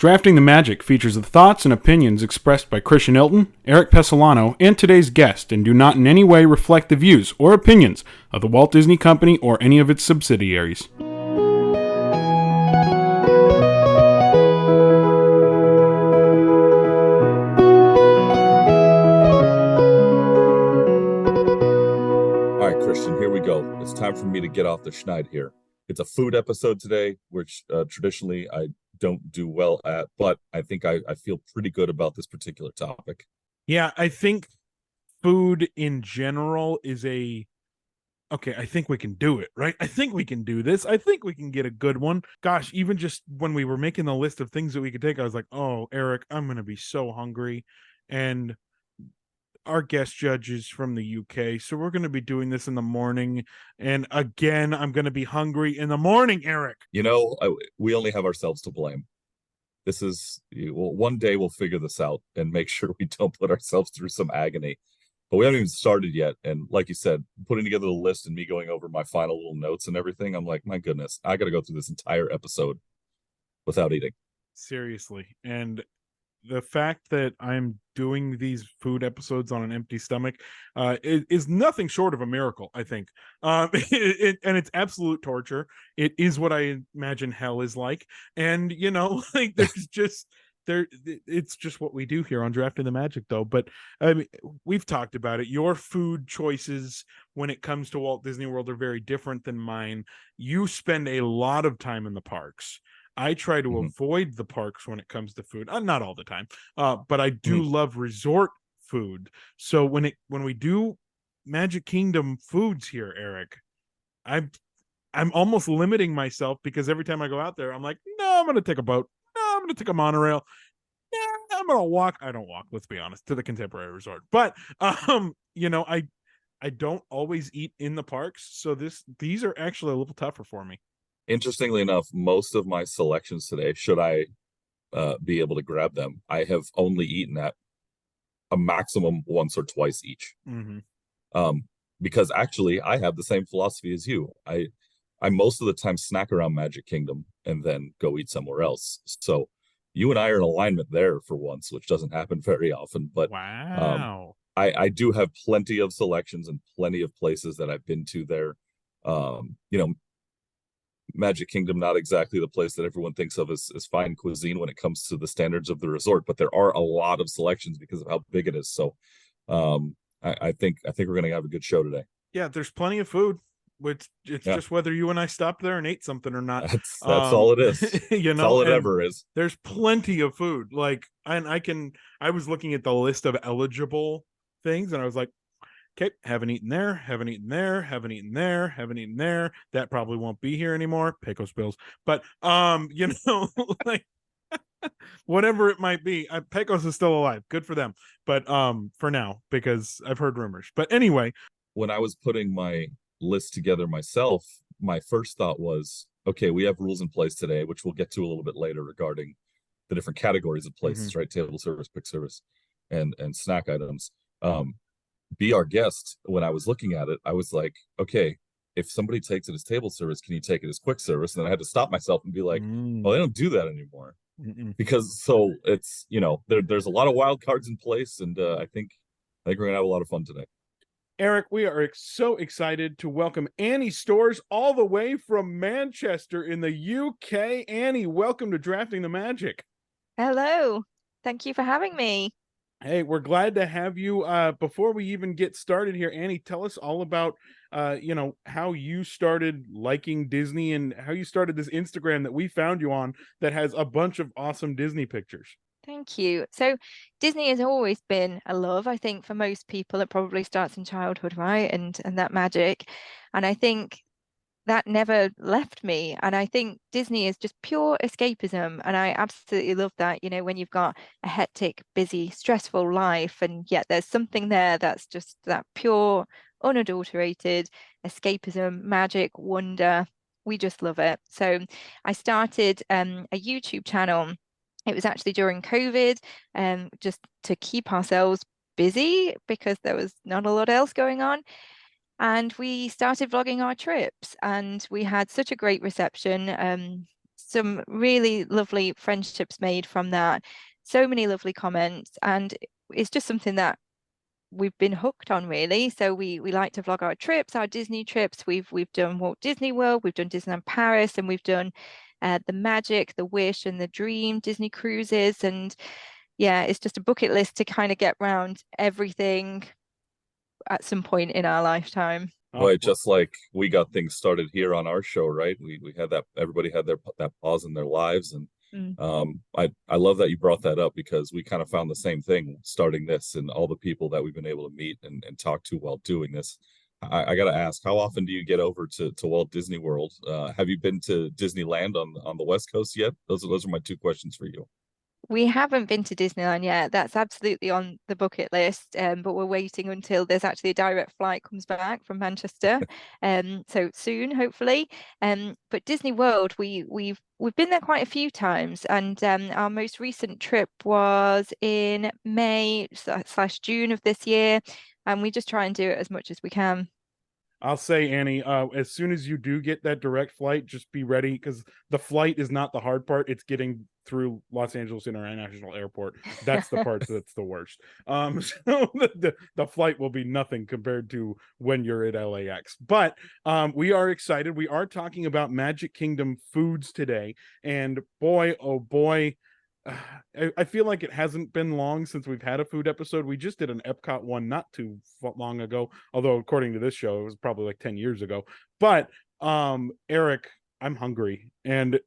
Drafting the Magic features the thoughts and opinions expressed by Christian Ilton, Eric Pessolano, and today's guest, and do not in any way reflect the views or opinions of the Walt Disney Company or any of its subsidiaries. All right, Christian, here we go. It's time for me to get off the schneid here. It's a food episode today, which traditionally I don't do well at, but I think I feel pretty good about this particular topic. Yeah, I think food in general is okay, I think we can do it, right? I think we can do this. I think we can get a good one. Gosh, even just when we were making the list of things that we could take, I was like, oh, Eric, I'm going to be so hungry. And our guest judge is from the UK, so we're going to be doing this in the morning. And again, I'm going to be hungry in the morning, Eric. You know, we only have ourselves to blame. This is, well, one day we'll figure this out and make sure we don't put ourselves through some agony. But we haven't even started yet. And like you said, putting together the list and me going over my final little notes and everything, I'm like, my goodness, I got to go through this entire episode without eating. Seriously. And the fact that I'm doing these food episodes on an empty stomach is nothing short of a miracle, I think. And it's absolute torture. It is what I imagine hell is like. And, you know, like there's just it's just what we do here on Drafting the Magic, though. But I mean, we've talked about it. Your food choices when it comes to Walt Disney World are very different than mine. You spend a lot of time in the parks. I try to avoid the parks when it comes to food. Not all the time, but I do love resort food. So when we do Magic Kingdom foods here, Eric, I'm almost limiting myself because every time I go out there, I'm like, no, I'm going to take a boat. No, I'm going to take a monorail. Yeah, I'm going to walk. I don't walk, let's be honest, to the Contemporary Resort. But you know, I don't always eat in the parks, so these are actually a little tougher for me. Interestingly enough, most of my selections today, should I be able to grab them, I have only eaten at a maximum once or twice each. Because actually I have the same philosophy as you. I most of the time snack around Magic Kingdom and then go eat somewhere else. So you and I are in alignment there for once, which doesn't happen very often. But wow. I do have plenty of selections and plenty of places that I've been to there. You know, Magic Kingdom, not exactly the place that everyone thinks of as fine cuisine when it comes to the standards of the resort, but there are a lot of selections because of how big it is. So I think we're going to have a good show today. Yeah, there's plenty of food. It's just whether you and I stopped there and ate something or not. That's all it is. You know, that's all it ever is. There's plenty of food. Like, and I was looking at the list of eligible things, and I was like, okay, haven't eaten there, haven't eaten there, haven't eaten there, haven't eaten there. That probably won't be here anymore. Pecos Bills. But you know, like whatever it might be, Pecos is still alive. Good for them. But for now, because I've heard rumors. But anyway, when I was putting my list together myself, my first thought was, okay, we have rules in place today, which we'll get to a little bit later regarding the different categories of places, right? Table service, quick service, and snack items. Be our guest. When I was looking at it, I was like, okay, if somebody takes it as table service, can you take it as quick service? And then I had to stop myself and be like, well, they don't do that anymore. Because so it's, you know, there's a lot of wild cards in place, and I think we're gonna have a lot of fun today. Eric, we are so excited to welcome Anni Stores all the way from Manchester in the UK. Anni, welcome to Drafting the Magic. Hello. Thank you for having me. Hey, we're glad to have you. Before we even get started here, Anni, tell us all about, you know, how you started liking Disney and how you started this Instagram that we found you on that has a bunch of awesome Disney pictures. Thank you. So Disney has always been a love. I think for most people, it probably starts in childhood, right? And that magic. And I think that never left me. And I think Disney is just pure escapism. And I absolutely love that, you know, when you've got a hectic, busy, stressful life, and yet there's something there that's just that pure, unadulterated escapism, magic, wonder. We just love it. So I started a YouTube channel. It was actually during COVID, just to keep ourselves busy because there was not a lot else going on. And we started vlogging our trips, and we had such a great reception. some really lovely friendships made from that. So many lovely comments, and it's just something that we've been hooked on, really. So we like to vlog our trips, our Disney trips. We've done Walt Disney World, we've done Disneyland Paris, and we've done the Magic, the Wish, and the Dream Disney cruises. And yeah, it's just a bucket list to kind of get round everything at some point in our lifetime. Boy, just like we got things started here on our show, right? We had that, everybody had that pause in their lives, and I love that you brought that up, because we kind of found the same thing starting this, and all the people that we've been able to meet and talk to while doing this. I got to ask, how often do you get over to Walt Disney World? Have you been to Disneyland on the West Coast yet? Those are my two questions for you. We haven't been to Disneyland yet. That's absolutely on the bucket list, but we're waiting until there's actually a direct flight comes back from Manchester. So soon, hopefully. But Disney World, we've been there quite a few times, and our most recent trip was in May / June of this year, and we just try and do it as much as we can. I'll say, Annie, as soon as you do get that direct flight, just be ready, because the flight is not the hard part. It's getting through Los Angeles International Airport. That's the part that's the worst. So the flight will be nothing compared to when you're at LAX. But we are excited. We are talking about Magic Kingdom foods today. And boy, oh boy, I feel like it hasn't been long since we've had a food episode. We just did an Epcot one not too long ago, although according to this show, it was probably like 10 years ago. But Erik, I'm hungry, and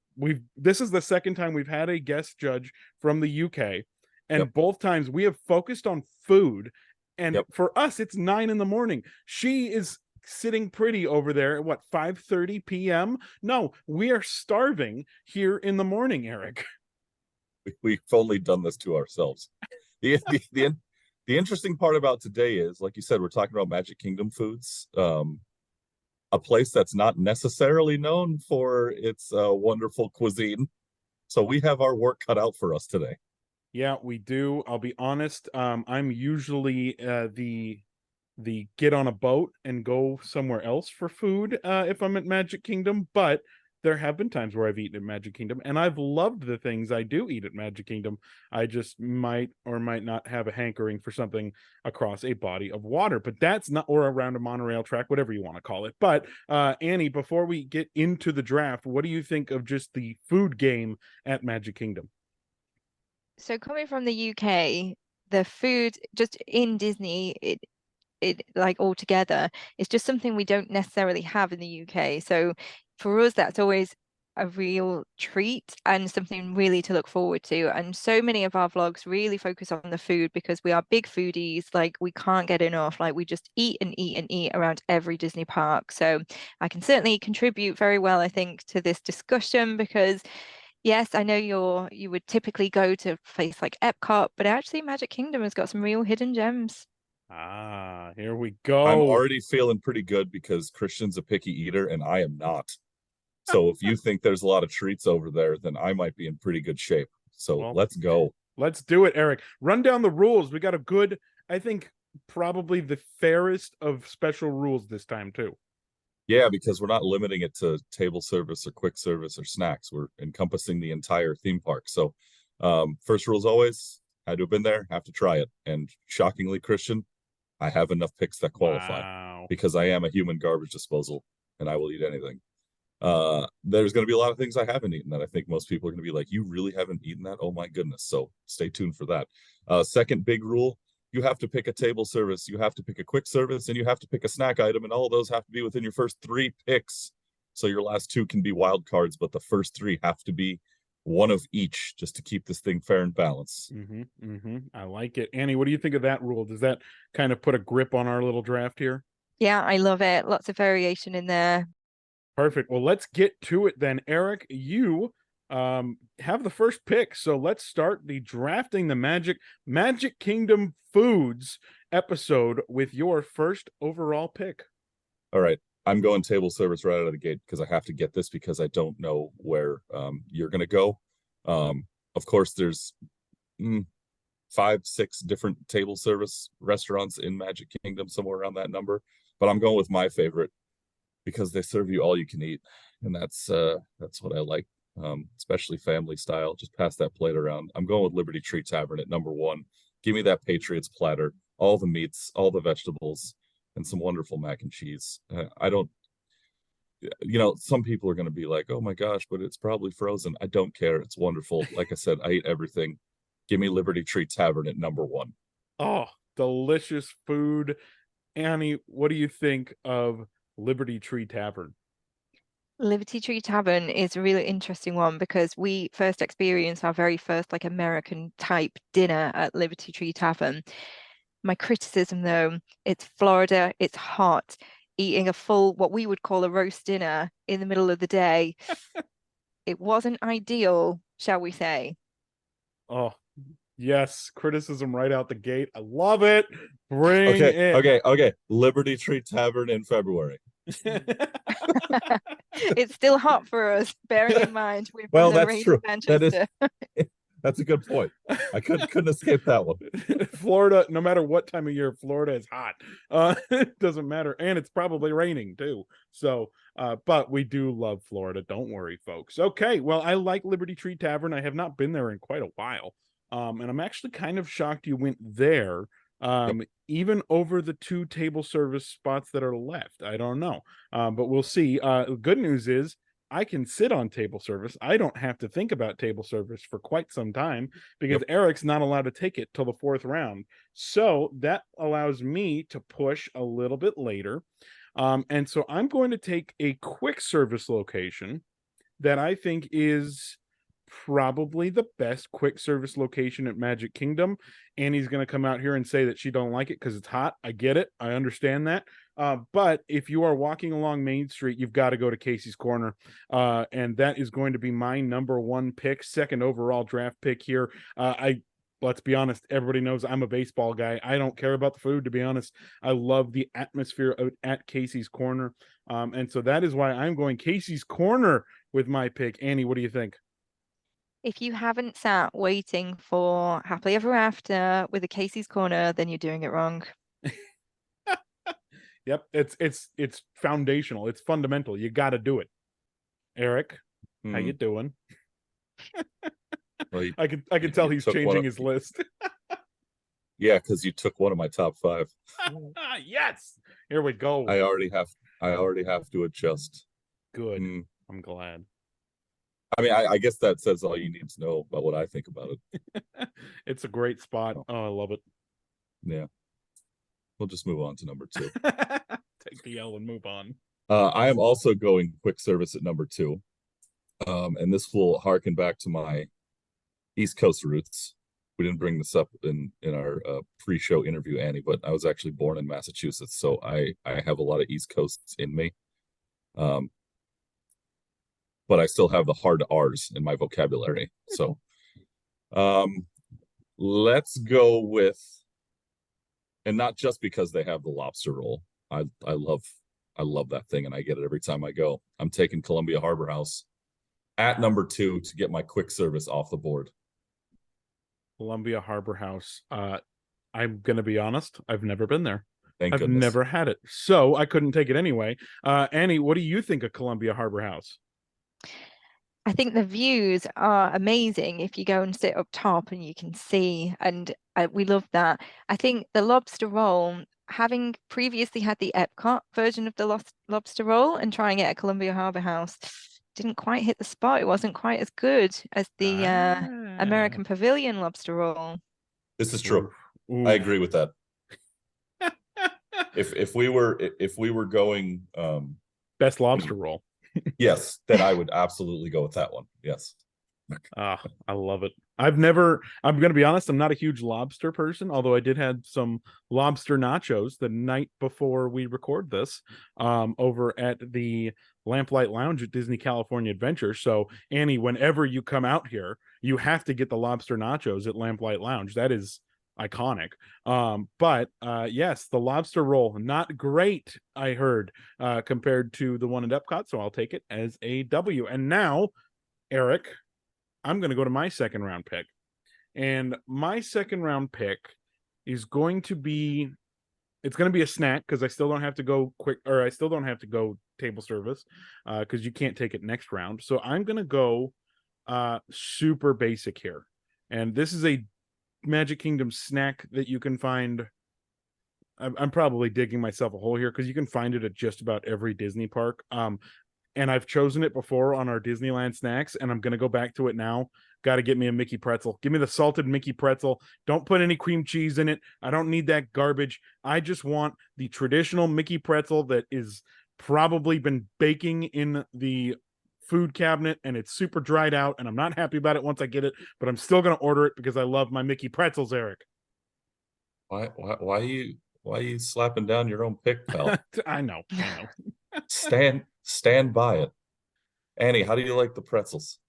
this is the second time we've had a guest judge from the UK, and both times we have focused on food. And for us, it's 9 a.m. She is sitting pretty over there at what, 5:30 p.m. No, we are starving here in the morning, Erik. We've only done this to ourselves. The interesting part about today is, like you said, we're talking about Magic Kingdom foods, a place that's not necessarily known for its wonderful cuisine. So we have our work cut out for us today. Yeah, we do. I'll be honest. I'm usually the get on a boat and go somewhere else for food if I'm at Magic Kingdom, but there have been times where I've eaten at Magic Kingdom, and I've loved the things I do eat at Magic Kingdom. I just might or might not have a hankering for something across a body of water, but that's not, or around a monorail track, whatever you want to call it. But Annie, before we get into the draft, what do you think of just the food game at Magic Kingdom? So coming from the UK, the food just in Disney, it like altogether, it's just something we don't necessarily have in the UK. So for us, that's always a real treat and something really to look forward to. And so many of our vlogs really focus on the food because we are big foodies. Like, we can't get enough. Like, we just eat and eat and eat around every Disney park. So I can certainly contribute very well, I think, to this discussion, because yes, I know you would typically go to a place like Epcot, but actually Magic Kingdom has got some real hidden gems. Ah, here we go. I'm already feeling pretty good because Christian's a picky eater and I am not. So if you think there's a lot of treats over there, then I might be in pretty good shape. So let's go. Let's do it, Erik. Run down the rules. We got a good, I think, probably the fairest of special rules this time too. Yeah, because we're not limiting it to table service or quick service or snacks. We're encompassing the entire theme park. So first rule is always, had to have been there, have to try it. And shockingly, Christian, I have enough picks that qualify because I am a human garbage disposal and I will eat anything. There's going to be a lot of things I haven't eaten that I think most people are going to be like, you really haven't eaten that? Oh my goodness. So stay tuned for that. Second big rule, you have to pick a table service, you have to pick a quick service, and you have to pick a snack item, and all of those have to be within your first 3 picks. So your last 2 can be wild cards, but the first 3 have to be one of each, just to keep this thing fair and balanced. I like it. Annie, what do you think of that rule? Does that kind of put a grip on our little draft here? Yeah, I love it. Lots of variation in there. Perfect. Well, let's get to it then. Erik, you have the first pick. So let's start the drafting the Magic Kingdom foods episode with your first overall pick. All right. I'm going table service right out of the gate because I have to get this because I don't know where you're going to go. Of course, there's 5, 6 different table service restaurants in Magic Kingdom, somewhere around that number. But I'm going with my favorite because they serve you all you can eat, and that's what I like. especially family style. Just pass that plate around. I'm going with Liberty Tree Tavern at number 1. Give me that Patriots platter, all the meats, all the vegetables, and some wonderful mac and cheese. I don't, some people are going to be like, oh my gosh, but it's probably frozen. I don't care. It's wonderful. Like I said, I eat everything. Give me Liberty Tree Tavern at number 1. Oh, delicious food. Annie, what do you think of Liberty Tree Tavern? Liberty Tree Tavern is a really interesting one because we first experienced our very first like American type dinner at Liberty Tree Tavern. My criticism though, it's Florida, it's hot. Eating a full, what we would call a roast dinner in the middle of the day, it wasn't ideal, shall we say. Oh, yes, criticism right out the gate. I love it. Bring Okay, it. okay. Liberty Tree Tavern in February. It's still hot for us, bearing in mind we've Well, got the that's rain true. in That is Manchester. that's a good point. I couldn't escape that one. Florida, no matter what time of year, Florida is hot. It doesn't matter. And it's probably raining too. So, but we do love Florida. Don't worry, folks. Okay. Well, I like Liberty Tree Tavern. I have not been there in quite a while. And I'm actually kind of shocked you went there. Even over the 2 table service spots that are left. I don't know. But we'll see. Good news is I can sit on table service. I don't have to think about table service for quite some time because Eric's not allowed to take it till the 4th round. So that allows me to push a little bit later. And so I'm going to take a quick service location that I think is probably the best quick service location at Magic Kingdom. Annie's going to come out here and say that she don't like it because it's hot. I get it. I understand that. But if you are walking along Main Street, you've got to go to Casey's Corner. And that is going to be my number 1 pick, 2nd overall draft pick here. Let's be honest, everybody knows I'm a baseball guy. I don't care about the food, to be honest. I love the atmosphere at Casey's Corner. And so that is why I'm going Casey's Corner with my pick. Annie, what do you think? If you haven't sat waiting for Happily Ever After with a Casey's Corner, then you're doing it wrong. Yep, it's foundational. It's fundamental. You got to do it. Eric, how you doing? Well, I can tell he's changing his list. Yeah, because you took one of my top 5. Yes, here we go. I already have to adjust. Good. I'm glad. I mean, I guess that says all you need to know about what I think about it. It's a great spot. Oh, I love it. Yeah. We'll just move on to number 2. Take the L and move on. I am also going quick service at number 2. And this will harken back to my East Coast roots. We didn't bring this up in our pre-show interview, Annie, but I was actually born in Massachusetts, so I have a lot of East Coasts in me. But I still have the hard R's in my vocabulary. So let's go with, and not just because they have the lobster roll. I love that thing and I get it every time I go. I'm taking Columbia Harbor House at number 2 to get my quick service off the board. Columbia Harbor House. I'm gonna be honest, I've never been there. Thank I've goodness. never had it, so I couldn't take it anyway. Annie, what do you think of Columbia Harbor House? I think the views are amazing if you go and sit up top and you can see, and we love that. I think the lobster roll, having previously had the Epcot version of the lobster roll and trying it at Columbia Harbor House, didn't quite hit the spot. It wasn't quite as good as the American Pavilion lobster roll. This is true. Oof. I agree with that. if we were going best lobster roll, yes, then I would absolutely go with that one. Yes. I love it. I'm gonna be honest, I'm not a huge lobster person, although I did have some lobster nachos the night before we record this over at the Lamplight Lounge at Disney California Adventure. So Annie, whenever you come out here, you have to get the lobster nachos at Lamplight Lounge. That is iconic. But yes, the lobster roll, not great, I heard, compared to the one at Epcot, so I'll take it as a W. And now, Eric, I'm going to go to my 2nd round pick. And my 2nd round pick is going to be, it's going to be a snack because I still don't have to go quick, or I still don't have to go table service because you can't take it next round. So I'm going to go super basic here. And this is a Magic Kingdom snack that you can find. I'm probably digging myself a hole here because you can find it at just about every Disney park. And I've chosen it before on our Disneyland snacks, and I'm gonna go back to it now. Got to get me a Mickey pretzel. Give me the salted Mickey pretzel. Don't put any cream cheese in it. I don't need that garbage. I just want the traditional Mickey pretzel that is probably been baking in the food cabinet and it's super dried out, and I'm not happy about it once I get it, but I'm still gonna order it because I love my Mickey pretzels, Eric. Why are you slapping down your own pick, pal? I know. Stand by it. Annie, how do you like the pretzels?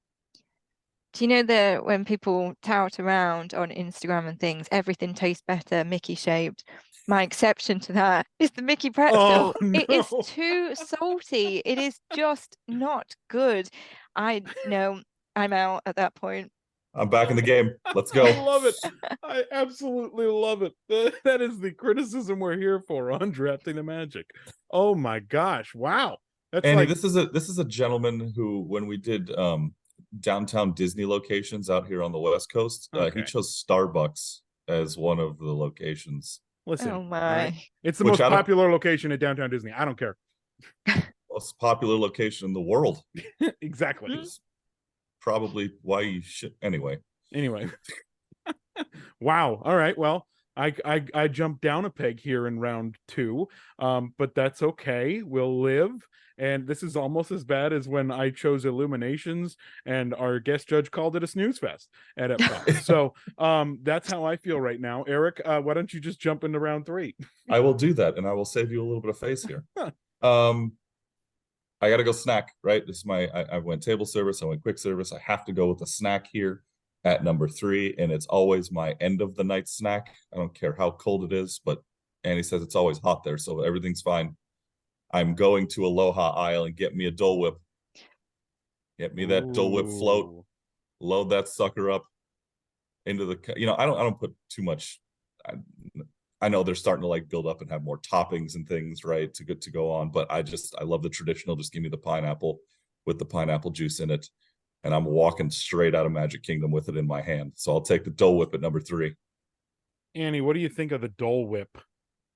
Do you know that when people tout around on Instagram and things, everything tastes better, Mickey shaped? My exception to that is the Mickey pretzel. Oh, It is no. too salty. It is just not good. I know I'm out at that point. I'm back in the game. Let's go. I love it. I absolutely love it. That is the criticism we're here for on Drafting the Magic. Oh my gosh. Wow. That's Annie, like, this is a gentleman who, when we did downtown Disney locations out here on the West Coast, Okay. he chose Starbucks as one of the locations. listen. Oh all my. right? It's the Which most I don't- popular location at downtown Disney. I don't care. Most popular location in the world. Exactly. Is probably why you should. Anyway, Wow. All right. Well, I jumped down a peg here in round 2. But that's okay. We'll live. And this is almost as bad as when I chose Illuminations and our guest judge called it a snooze fest at Epcot. So that's how I feel right now. Eric, why don't you just jump into round 3? I will do that, and I will save you a little bit of face here. I gotta go snack, right? This is I went table service, I went quick service. I have to go with a snack here at number 3, and it's always my end of the night snack. I don't care how cold it is, but Annie says it's always hot there, so everything's fine. I'm going to Aloha Isle and get me a Dole Whip. Get me that Dole Whip float. Load that sucker up into the. I don't put too much. I know they're starting to like build up and have more toppings and things, right? To go on, but I love the traditional. Just give me the pineapple with the pineapple juice in it, and I'm walking straight out of Magic Kingdom with it in my hand. So I'll take the Dole Whip at number 3. Annie, what do you think of the Dole Whip?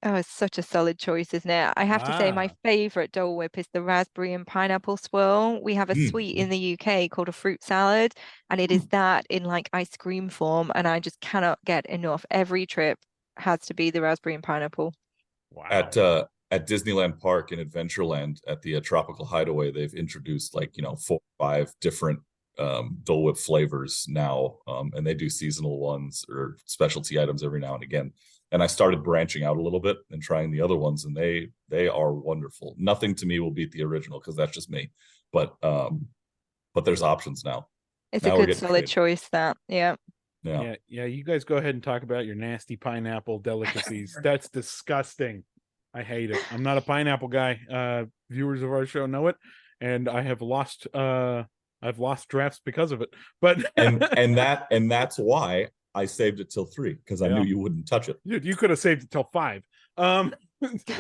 Oh, it's such a solid choice, isn't it? I have to say my favorite Dole Whip is the raspberry and pineapple swirl. We have a sweet in the UK called a fruit salad, and it is that in like ice cream form, and I just cannot get enough. Every trip has to be the raspberry and pineapple. Wow. At Disneyland Park and Adventureland at the Tropical Hideaway, they've introduced 4 or 5 different Dole Whip flavors now, and they do seasonal ones or specialty items every now and again. And I started branching out a little bit and trying the other ones, and they are wonderful. Nothing to me will beat the original because that's just me. But there's options now. It's a good solid choice. Yeah. You guys go ahead and talk about your nasty pineapple delicacies. That's disgusting. I hate it. I'm not a pineapple guy. Viewers of our show know it, and I have lost. I've lost drafts because of it. But and that's why I saved it till 3, because I knew you wouldn't touch it. You could have saved it till 5.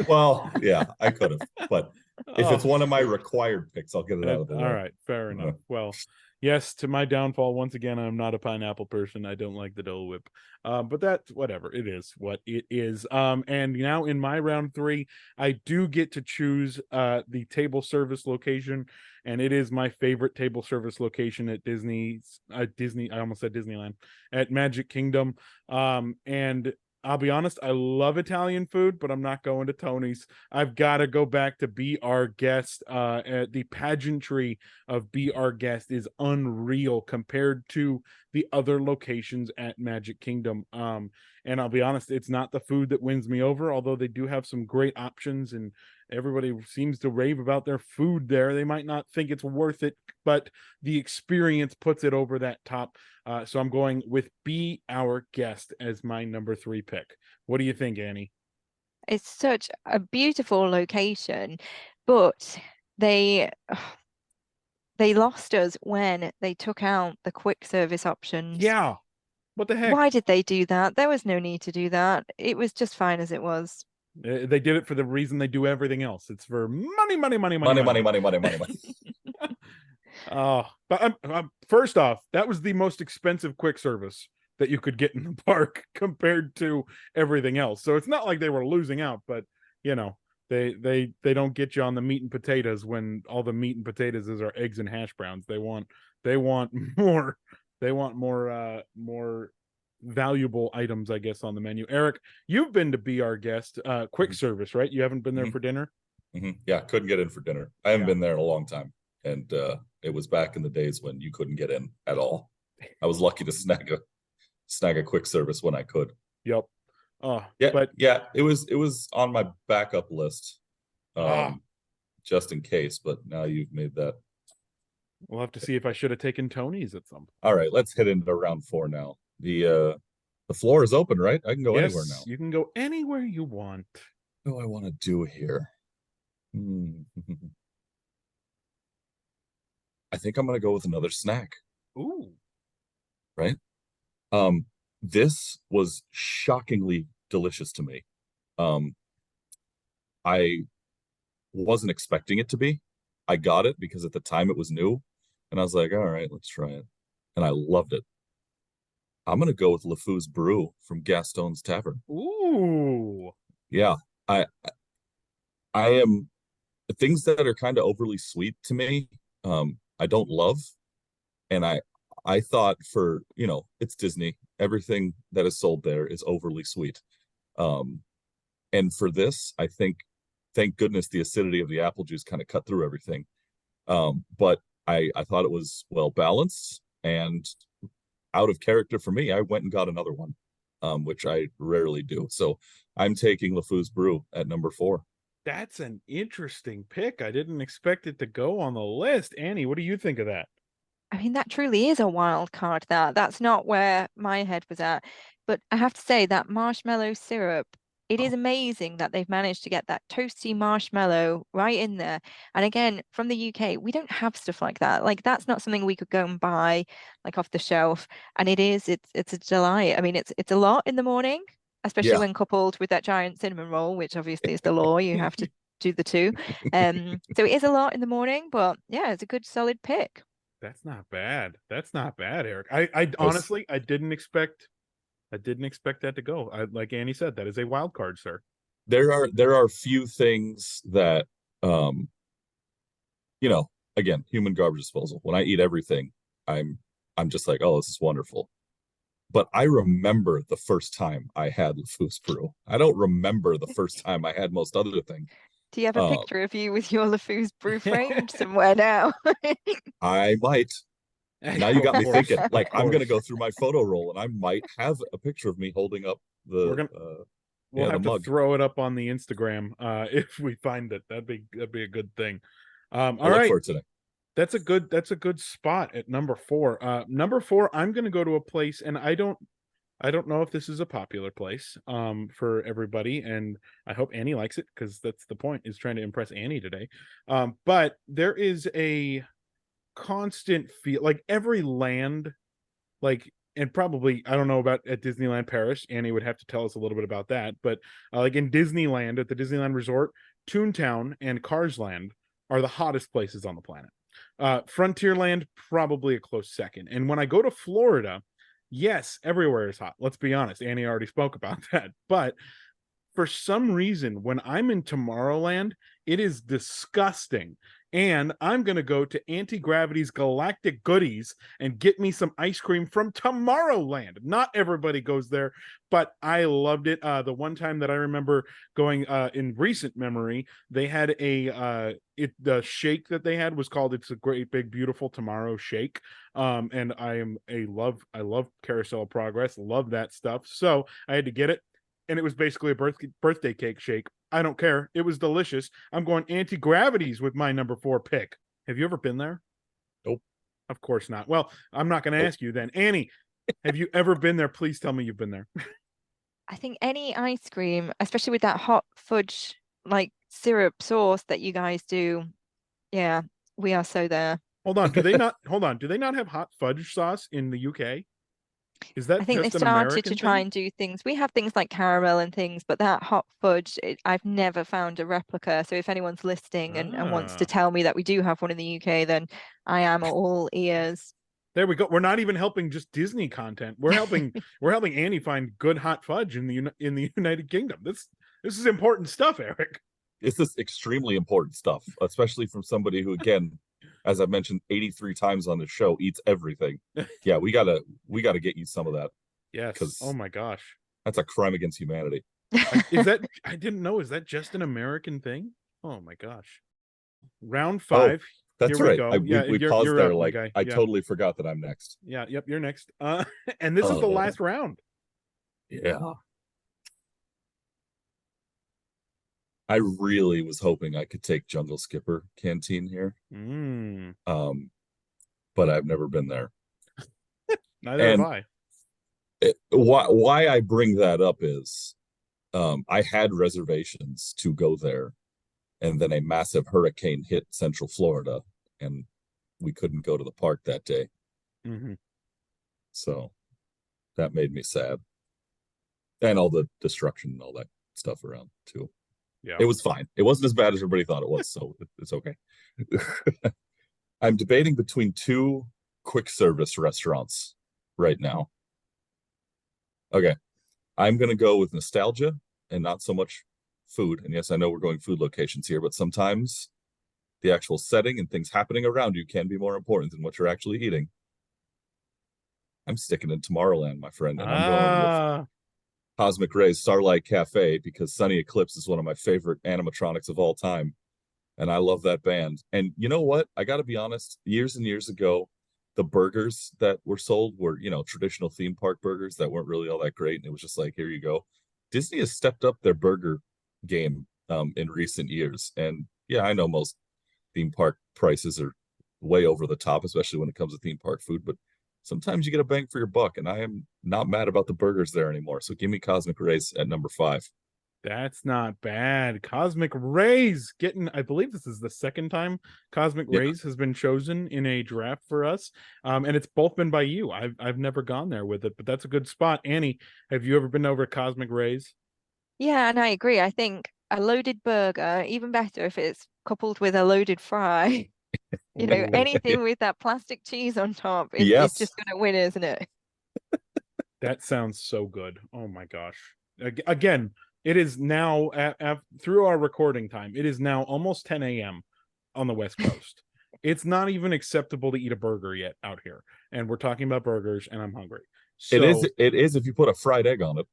Well, yeah, I could have, but if it's one of my required picks, I'll get it out of the way. All right, fair enough. Well, yes, to my downfall, once again, I'm not a pineapple person. I don't like the Dole Whip. But that's whatever. It is what it is. And now in my round 3, I do get to choose the table service location, and it is my favorite table service location at Disney. I almost said Disneyland, at Magic Kingdom. And I'll be honest, I love Italian food, but I'm not going to Tony's. I've got to go back to Be Our Guest. The pageantry of Be Our Guest is unreal compared to the other locations at Magic Kingdom. And I'll be honest, it's not the food that wins me over, although they do have some great options and everybody seems to rave about their food there. They might not think it's worth it, but the experience puts it over that top. So I'm going with Be Our Guest as my number 3 pick. What do you think, Annie? It's such a beautiful location, but they lost us when they took out the quick service options. Yeah. What the heck? Why did they do that? There was no need to do that. It was just fine as it was. They did it for the reason they do everything else. It's for money. Oh, but first off, that was the most expensive quick service that you could get in the park compared to everything else. So it's not like they were losing out, but you know, they don't get you on the meat and potatoes when all the meat and potatoes are eggs and hash browns. They want more more valuable items, I guess, on the menu. Eric, you've been to be our guest, quick service, right? You haven't been there for dinner? Yeah, couldn't get in for dinner. I haven't Yeah. been there in a long time. And it was back in the days when you couldn't get in at all. I was lucky to snag a quick service when I could. Yep. Oh, Yeah, but yeah, it was on my backup list, ah, just in case, but now you've made that. we'll have to see if I should have taken Tony's at some point. All right, let's head into round 4 now. The floor is open, right? I can go anywhere now. Yes, you can go anywhere you want. What do I want to do here? I think I'm gonna go with another snack. Ooh. Right? This was shockingly delicious to me. I wasn't expecting it to be. I got it because at the time it was new, and I was like, all right, let's try it. And I loved it. I'm gonna go with LeFou's Brew from Gaston's Tavern. Ooh. Yeah, I I am things that are kind of overly sweet to me. I don't love, and I thought for it's Disney. Everything that is sold there is overly sweet. And for this, I think, thank goodness, the acidity of the apple juice kind of cut through everything. But I thought it was well balanced and out of character for me. I went and got another one, which I rarely do. So I'm taking LeFou's Brew at number 4. That's an interesting pick. I didn't expect it to go on the list. Annie, what do you think of that? I mean, that truly is a wild card. That's not where my head was at. But I have to say that marshmallow syrup, it is amazing that they've managed to get that toasty marshmallow right in there. And again, from the UK, we don't have stuff like that. Like that's not something we could go and buy like off the shelf. And it's a delight. I mean, it's a lot in the morning, especially Yeah. when coupled with that giant cinnamon roll, which obviously is the law. You have to do the two. So it is a lot in the morning, but yeah, it's a good solid pick. That's not bad. That's not bad, Eric. I I was honestly I didn't expect that to go. Like Annie said, that is a wild card, sir. there are few things that um again, human garbage disposal. When I eat everything, I'm just like, oh, this is wonderful. But I remember the first time I had LeFou's Brew. I don't remember the first time I had most other thing. Do you have a Um, picture of you with your LeFou's brew framed somewhere now? I might. Now you Of got me course, thinking. of Like I'm gonna course. go through my photo roll, and I might have a picture of me holding up We're the gonna we'll the have to mug. throw it up on the Instagram if we find it. That'd be a good thing. All I'll look right. for it today. That's a good spot at number 4. Number 4, I'm gonna go to a place, and I don't know if this is a popular place for everybody, and I hope Annie likes it because that's the point, is trying to impress Annie today. But there is a constant feel like every land, like, and probably I don't know about at Disneyland Paris. Annie would have to tell us a little bit about that, but like in Disneyland, at the Disneyland Resort, Toontown and Cars Land are the hottest places on the planet. Frontierland probably a close second. And when I go to Florida, yes, everywhere is hot. Let's be honest. Annie already spoke about that. But for some reason, when I'm in Tomorrowland, it is disgusting. And I'm going to go to Anti-Gravity's Galactic Goodies and get me some ice cream from Tomorrowland. Not everybody goes there, but I loved it. The one time that I remember going in recent memory, they had the shake that they had was called It's a Great Big Beautiful Tomorrow Shake. And I love Carousel of Progress, love that stuff. So I had to get it, and it was basically a birthday cake shake. I don't care. It was delicious. I'm going Anti-Gravities with my number 4 pick. Have you ever been there? Nope. Of course not. Well, I'm not going to Nope. ask you then. Annie, have you ever been there? Please tell me you've been there. I think any ice cream, especially with that hot fudge like syrup sauce that you guys do, yeah, we are so there. Hold on. Do they not have hot fudge sauce in the UK? Is I that think they've just an started to American try thing? and do things. We have things like caramel and things, but that hot fudge, I've never found a replica. So if anyone's listening and wants to Ah, tell me that we do have one in the UK, then I am all ears. there we go. We're not even helping just Disney content. We're helping Annie find good hot fudge in the United Kingdom. This is important stuff, Eric. This is extremely important stuff, especially from somebody who, again, as I've mentioned 83 times on the show, eats everything. Yeah, we gotta get you some of that Yes. Oh because my gosh. that's a crime against humanity. I didn't know. Is that just an American thing? Oh my gosh. Round Oh, 5. Here that's we right. go. Yeah, We you're paused you're there up, my like guy. I Yeah. totally forgot that I'm next. Yeah, yep, you're next. And this is the last round. Yeah. I really was hoping I could take Jungle Skipper Canteen here. Mm, But I've never been there. neither have And I. why I bring that up is I had reservations to go there, and then a massive hurricane hit Central Florida, and we couldn't go to the park that day. Hmm. So that made me sad. And all the destruction and all that stuff around too. Yeah. It was fine. It wasn't as bad as everybody thought it was, so it's okay. I'm debating between two quick service restaurants right now. Okay. I'm going to go with nostalgia and not so much food. And yes, I know we're going food locations here, but sometimes the actual setting and things happening around you can be more important than what you're actually eating. I'm sticking in Tomorrowland, my friend, and I'm going with Ah, Cosmic Rays Starlight Cafe because Sunny Eclipse is one of my favorite animatronics of all time. And I love that band. And you know what? I got to be honest, years and years ago, the burgers that were sold were, traditional theme park burgers that weren't really all that great. And it was just like, here you go. Disney has stepped up their burger game in recent years. And yeah, I know most theme park prices are way over the top, especially when it comes to theme park food, but sometimes you get a bang for your buck. And I am not mad about the burgers there anymore. So give me Cosmic Rays at number 5. that's not bad. Cosmic Rays getting, I believe this is the second time Cosmic Yeah. Rays has been chosen in a draft for us. And it's both been by you. I've never gone there with it, but that's a good spot. Annie, have you ever been over to Cosmic Rays? Yeah, and I agree. I think a loaded burger, even better if it's coupled with a loaded fry. Ooh, Anything with that plastic cheese on top is Yes. just gonna win, isn't it? that sounds so good. Oh my gosh. Again, it is now through our recording time. It is now almost 10 a.m. on the West Coast. It's not even acceptable to eat a burger yet out here, and we're talking about burgers, and I'm hungry. It So is. It is if you put a fried egg on it,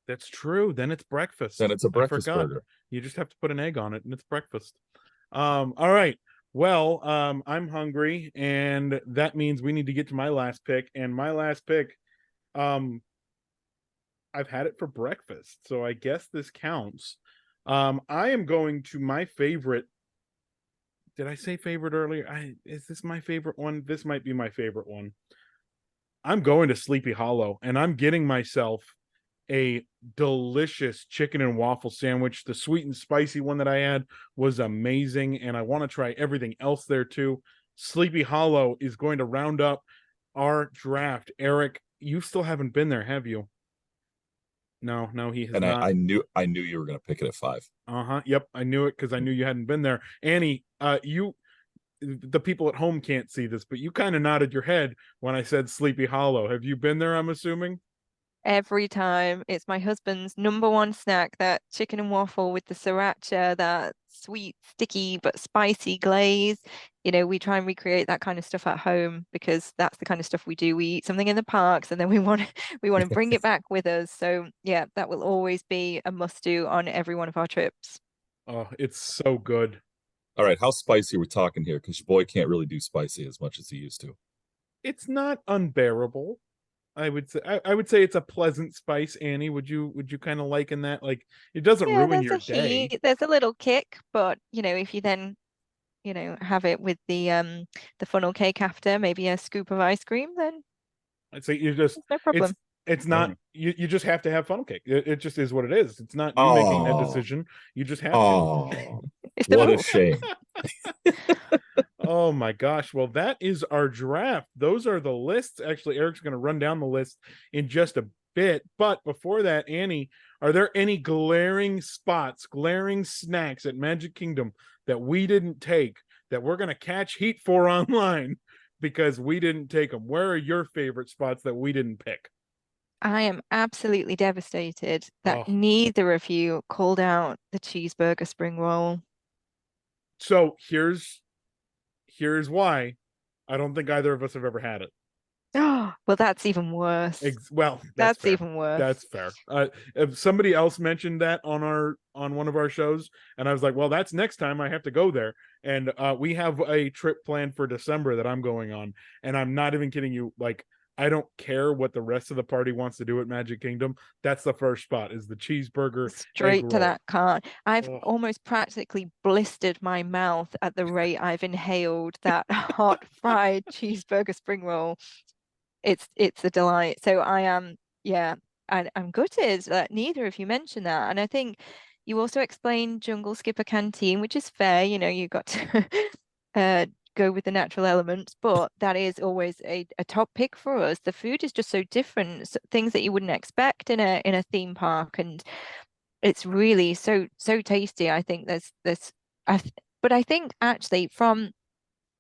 that's true. Then it's then breakfast. it's a I breakfast forgot. burger. You just have to put an egg on it, and it's breakfast. All right. Well, I'm hungry, and that means we need to get to my last pick. And my last pick, um, I've had it for breakfast, so I guess this counts. I am going to my favorite. Did I say favorite earlier? Is this my favorite one? This might be my favorite one. I'm going to Sleepy Hollow, and I'm getting myself a delicious chicken and waffle sandwich. The sweet and spicy one that I had was amazing, and I want to try everything else there too. Sleepy Hollow is going to round up our draft. Eric, you still haven't been there, have you? No, he has And not. I knew you were going to pick it at 5. Uh-huh. Yep, I knew it because I knew you hadn't been there. Annie, the people at home can't see this, but you kind of nodded your head when I said Sleepy Hollow. Have you been there, I'm assuming? Every time. It's my husband's number one snack, that chicken and waffle with the sriracha, that sweet, sticky but spicy glaze. We try and recreate that kind of stuff at home because that's the kind of stuff we do. We eat something in the parks and then we want to bring it back with us. So yeah, that will always be a must do on every one of our trips. Oh, it's so good. All right, how spicy are we talking here? Because your boy can't really do spicy as much as he used to. It's not unbearable. I would say it's a pleasant spice. Annie, would you kind of liken that? Like, it doesn't Yeah, ruin there's your a day. heat, there's a little kick, but if you then have it with the funnel cake after, maybe a scoop of ice cream, then I'd say you just it's no it's problem. it's not Mm. you just have to have funnel cake. It just is what it is. It's not you making that Oh, decision. You just have to. oh, It's the what a rule. shame. Oh my gosh. Well, that is our draft. Those are the lists. Actually, Eric's going to run down the list in just a bit. But before that, Annie, are there any glaring spots, glaring snacks at Magic Kingdom that we didn't take that we're going to catch heat for online because we didn't take them? Where are your favorite spots that we didn't pick? I am absolutely devastated that Oh, neither of you called out the cheeseburger spring roll. so here's why. I don't think either of us have ever had it. Oh, well, that's even worse. Well, that's That's fair. even worse. That's fair. If somebody else mentioned that on one of our shows, and I was like, well, that's next time I have to go there. And we have a trip planned for December that I'm going on, and I'm not even kidding you. Like, I don't care what the rest of the party wants to do at Magic Kingdom. That's the first spot is the cheeseburger egg Straight to roll. that cart. I've Oh, almost practically blistered my mouth at the rate I've inhaled that hot fried cheeseburger spring roll. It's a delight. So I am, yeah, I'm gutted that neither of you mentioned that. And I think you also explained Jungle Skipper Canteen, which is fair. You got to uh, go with the natural elements, but that is always a top pick for us. The food is just so different, things that you wouldn't expect in a theme park, and it's really so tasty. I think there's I th but I think actually from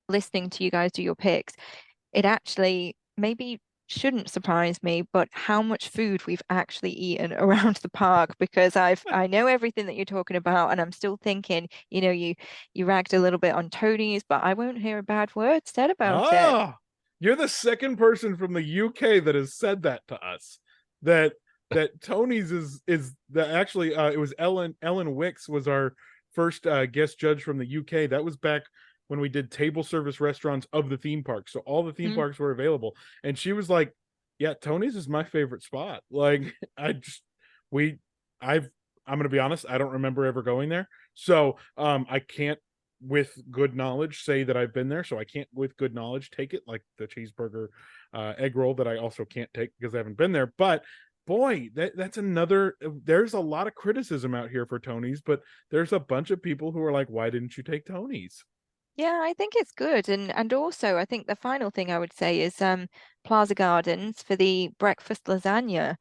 listening to you guys do your picks, it actually maybe shouldn't surprise me, but how much food we've actually eaten around the park, because I know everything that you're talking about, and I'm still thinking, you ragged a little bit on Tony's, but I won't hear a bad word said about it. ah, you're the second person from the UK that has said that to us. That Tony's is the actually it was Ellen Wicks was our first guest judge from the UK. That was back when we did table service restaurants of the theme park. So all the theme Mm. parks were available, and she was like, "Yeah, Tony's is my favorite spot." Like I just we I've I'm gonna be honest, I don't remember ever going there, so I can't with good knowledge say that I've been there, so I can't with good knowledge take it like the cheeseburger egg roll that I also can't take because I haven't been there. But boy, that's another there's a lot of criticism out here for Tony's, but there's a bunch of people who are like, why didn't you take Tony's? Yeah, I think it's good. And also I think the final thing I would say is Plaza Gardens for the breakfast lasagna,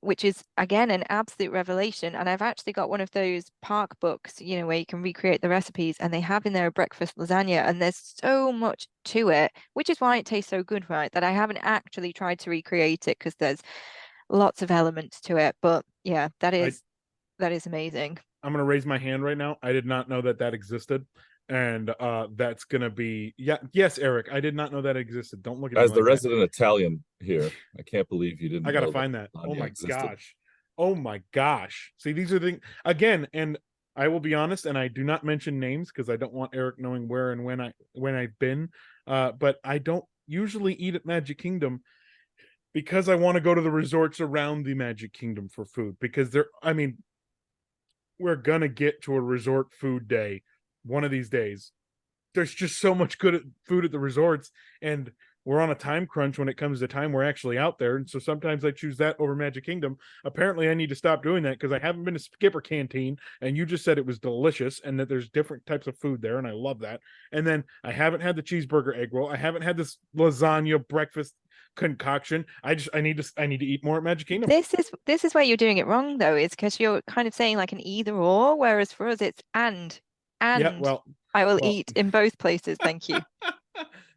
which is again an absolute revelation. And I've actually got one of those park books, where you can recreate the recipes, and they have in there a breakfast lasagna, and there's so much to it, which is why it tastes so good, right? That I haven't actually tried to recreate it because there's lots of elements to it. But yeah, that I is amazing. I'm gonna raise my hand right now. I did not know that existed. And that's gonna be yes, Eric. I did not know that existed. Don't look at me As the like that. resident Italian here, I can't believe you I didn't gotta know that find that. Oh lasagna my existed. gosh. Oh my gosh. See, these are the again, and I will be honest, and I do not mention names because I don't want Eric knowing where and when I've been. But I don't usually eat at Magic Kingdom because I want to go to the resorts around the Magic Kingdom for food. Because I mean, we're gonna get to a resort food day one of these days. There's just so much good food at the resorts, and we're on a time crunch when it comes to time we're actually out there, and so sometimes I choose that over Magic Kingdom. Apparently I need to stop doing that because I haven't been to Skipper Canteen, and you just said it was delicious and that there's different types of food there, and I love that. And then I haven't had the cheeseburger egg roll, I haven't had this lasagna breakfast concoction. I need to eat more at Magic Kingdom. This is where you're doing it wrong, though, is because you're kind of saying like an either or, whereas for us it's Yeah, and I will well eat in both places, thank you.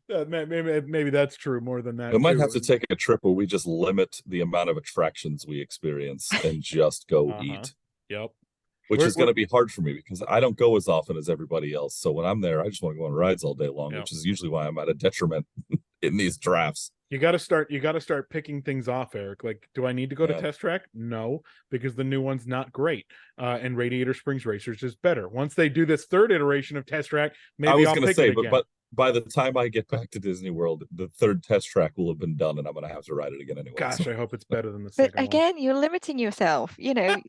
maybe that's true more than We that might have to too. take a trip where we just limit the amount of attractions we experience and just go Uh-huh. eat, Yep. which We're, is going we're to be hard for me because I don't go as often as everybody else. So when I'm there, I just want to go on rides all day long, Yep. which is usually why I'm at a detriment in these drafts. You got to start picking things off, Eric. Like, do I need to go to Yeah. Test Track? No, because the new one's not great. And Radiator Springs Racers is better. Once they do this third iteration of Test Track, I maybe was I'll going to pick it say, again. but by the time I get back to Disney World, the third test track will have been done, and I'm going to have to ride it again anyway. Gosh, So I hope it's better than the But second one. again, you're limiting yourself.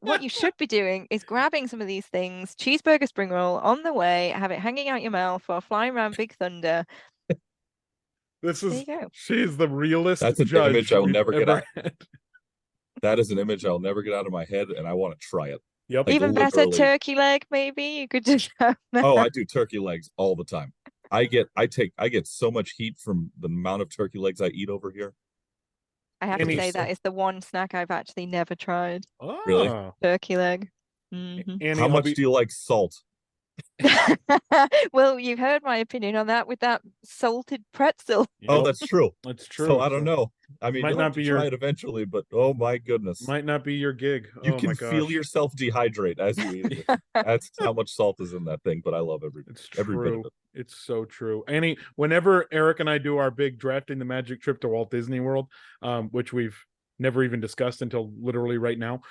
What you should be doing is grabbing some of these things, cheeseburger spring roll on the way, have it hanging out your mouth while flying around Big Thunder. This There is you go. she is the realest that's an image judge I will we've never get ever out. had. That is an image I'll never get out of my head, and I want to try it. Yep. Like Even better, literally. turkey leg, maybe you could just have Oh, that. I do turkey legs all the time. I get so much heat from the amount of turkey legs I eat over here. I have to Annie, say that is the one snack I've actually never tried. Really? oh, Turkey leg. Mhm. Annie, How I'll much be do you like salt? Well, you've heard my opinion on that with that salted pretzel. Oh, Yep, that's true. that's So true. I don't know. I mean, Might you'll have not to be try your it eventually, but oh my goodness. might not be your gig. You Oh my can feel gosh. yourself dehydrate as you eat it. That's how much salt is in that thing, but I love It's every bit of true. it. It's so true. Annie, whenever Eric and I do our big drafting the magic trip to Walt Disney World, which we've never even discussed until literally right now,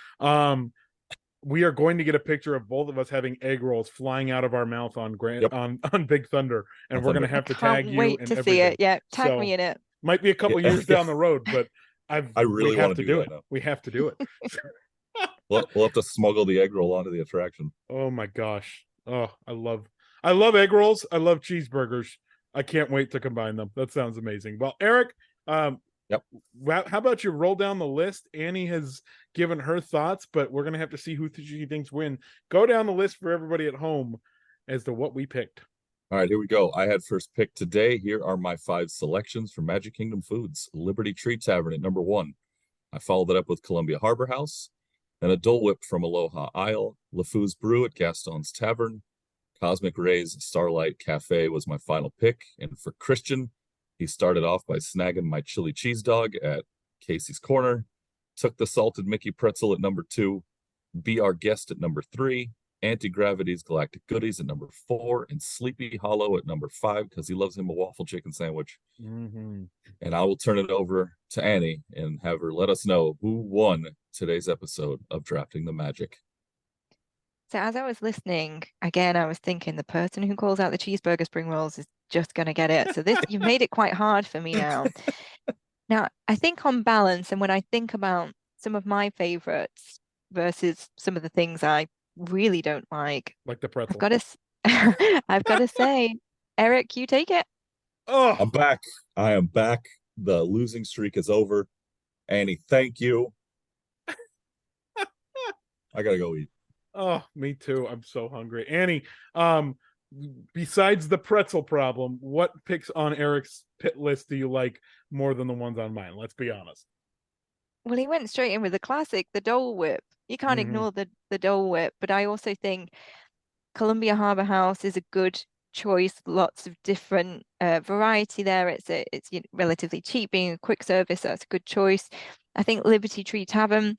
we are going to get a picture of both of us having egg rolls flying out of our mouth on Yep. on Big Thunder, and On we're going to Thunder. I have to can't tag you wait and to see everything. it. Yeah, tag So me in it. might be a couple Yeah, years yeah. down the road, but I we really have want to to do do it. that now. We have to do it. We'll have to smuggle the egg roll onto the attraction. Oh my gosh. Oh, I love egg rolls. I love cheeseburgers. I can't wait to combine them. That sounds amazing. Well, Eric, Yep. how about you roll down the list? Annie has given her thoughts, but we're gonna have to see who she thinks win. Go down the list for everybody at home as to what we picked. All right, here we go. I had first pick today. Here are my 5 selections for Magic Kingdom foods. Liberty Tree Tavern at number 1. I followed it up with Columbia Harbor House, then a Dole Whip from Aloha Isle, LeFou's Brew at Gaston's Tavern, Cosmic Rays Starlight Cafe was my final pick. And for Christian, he started off by snagging my chili cheese dog at Casey's Corner, took the salted Mickey pretzel at number 2, Be Our Guest at number 3, Anti-Gravity's Galactic Goodies at number 4, and Sleepy Hollow at number 5 because he loves him a waffle chicken sandwich. Mm-hmm. And I will turn it over to Annie and have her let us know who won today's episode of Drafting the Magic. So as I was listening, again, I was thinking the person who calls out the cheeseburger spring rolls is just going to get it. So this, you've made it quite hard for me now. Now, I think on balance, and when I think about some of my favorites versus some of the things I really don't like, Like the pretzel. I've got to say, Eric, you take it. Oh, I'm back. I am back. The losing streak is over. Annie, thank you. I gotta go eat. oh, me too. I'm so hungry. Annie, besides the pretzel problem, what picks on Eric's pit list do you like more than the ones on mine? Let's be honest. Well, he went straight in with the classic, the Dole Whip. You can't Mhm. ignore the Dole Whip, but I also think Columbia Harbour House is a good choice. Lots of different variety there. It's relatively cheap, being a quick service. That's a good choice. I think Liberty Tree Tavern,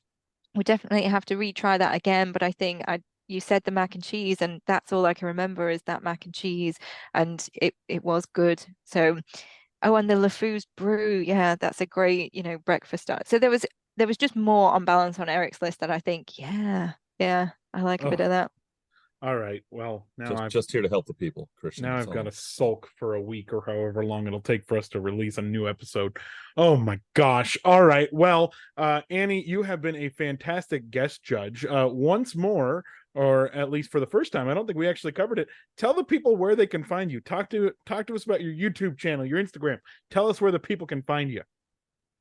we definitely have to retry that again. But I think you said the mac and cheese, and that's all I can remember is that mac and cheese, and it was good. So, oh, and the LeFou's Brew, yeah, that's a great breakfast start. So there was just more on balance on Eric's list that I think, yeah, I like a bit Oh, of that. all right. Well, Just here to help the people, Christian. now That's I've got all. to sulk for a week or however long it'll take for us to release a new episode. Oh my gosh. All right. Well, Annie, you have been a fantastic guest judge. Once more, or at least for the first time, I don't think we actually covered it. Tell the people where they can find you. Talk to us about your YouTube channel, your Instagram. Tell us where the people can find you.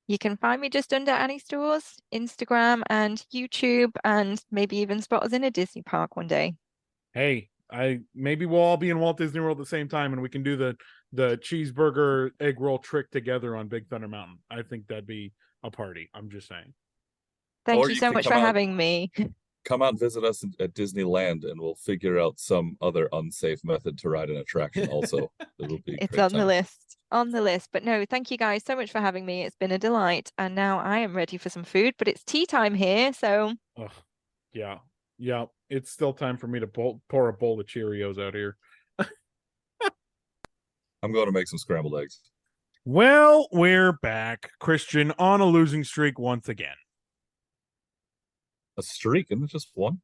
You can find me just under Anni Stores, Instagram and YouTube, and maybe even spot us in a Disney park one day. Hey, maybe we'll all be in Walt Disney World at the same time and we can do the cheeseburger egg roll trick together on Big Thunder Mountain. I think that'd be a party. I'm just saying. Thank Or you you so can much for having me. come out and visit us at Disneyland, and we'll figure out some other unsafe method to ride an attraction. Also, it'll be a It's great on the time. list. On the list. But no, thank you guys so much for having me. It's been a delight. And now I am ready for some food, but it's tea time here. So Oh, yeah. Yeah. It's still time for me to pour a bowl of Cheerios out here. I'm going to make some scrambled eggs. Well, we're back. Christian on a losing streak once again. A streak, isn't it just one?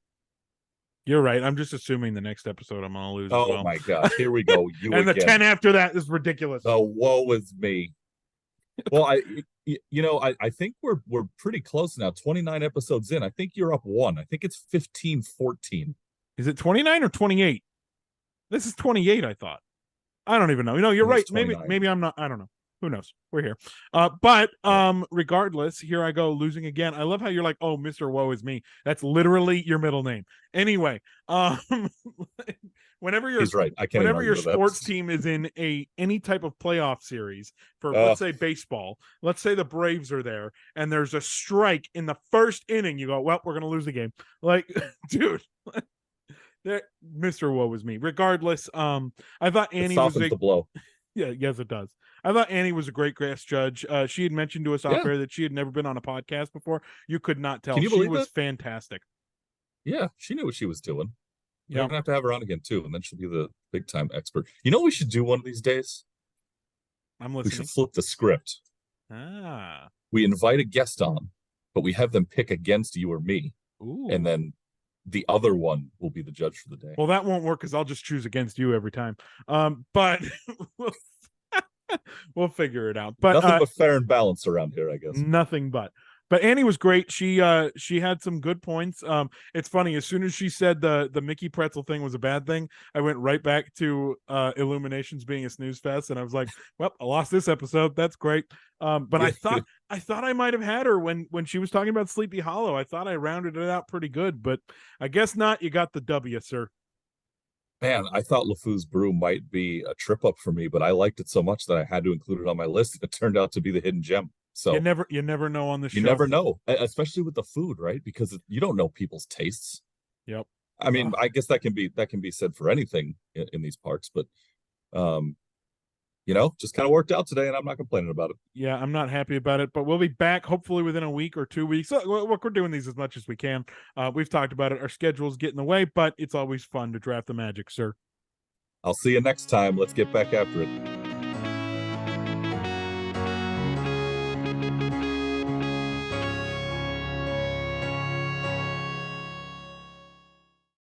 You're right. I'm just assuming the next episode I'm gonna lose as Oh well. my gosh, here we go. You And the again. 10 after that is ridiculous. Oh, woe is me. Well, I think we're pretty close now. 29 episodes in. I think you're up one. I think it's 15-14. Is it 29 or 28? This is 28, I thought. I don't even know. You're right. Maybe I'm not. I don't know. Who knows? We're here. Regardless, here I go losing again. I love how you're like, oh, Mr. Woe is me. That's literally your middle name. Anyway, whenever He's right. I can't whenever your argue with sports that. team is in any type of playoff series for let's say baseball, let's say the Braves are there and there's a strike in the first inning, you go, well, we're gonna lose the game. Like, dude. Mr. Woe is me. Regardless, I thought Annie was the blow. Yeah, yes, it does. I thought Annie was a great guest judge. She had mentioned to us off air that she had never been on a podcast before. You could not tell. Can you she believe was it? fantastic. Yeah, she knew what she was doing. We're Yeah, gonna have to have her on again too, and then she'll be the big time expert. You know what we should do one of these days? I'm We listening. should flip the script. Ah, We invite a guest on, but we have them pick against you or me. ooh. And then the other one will be the judge for the day. Well, that won't work because I'll just choose against you every time. But we'll figure it out. But nothing but fair and balance around here, I guess. Nothing but. But Annie was great. She had some good points. It's funny, as soon as she said the Mickey pretzel thing was a bad thing, I went right back to Illuminations being a snooze fest, and I was like, well, I lost this episode. That's great. But I thought I might have had her when she was talking about Sleepy Hollow. I thought I rounded it out pretty good, but I guess not. You got the W, sir. Man, I thought LeFou's brew might be a trip up for me, but I liked it so much that I had to include it on my list. It turned out to be the hidden gem. So you never know on the show. You never know, especially with the food, right? Because you don't know people's tastes. Yep. I mean, I guess that can be said for anything in these parks, but just kind of worked out today, and I'm not complaining about it. Yeah, I'm not happy about it, but we'll be back hopefully within a week or 2 weeks. Look, we're doing these as much as we can. We've talked about it. Our schedules get in the way, but it's always fun to draft the Magic, sir. I'll see you next time. Let's get back after it.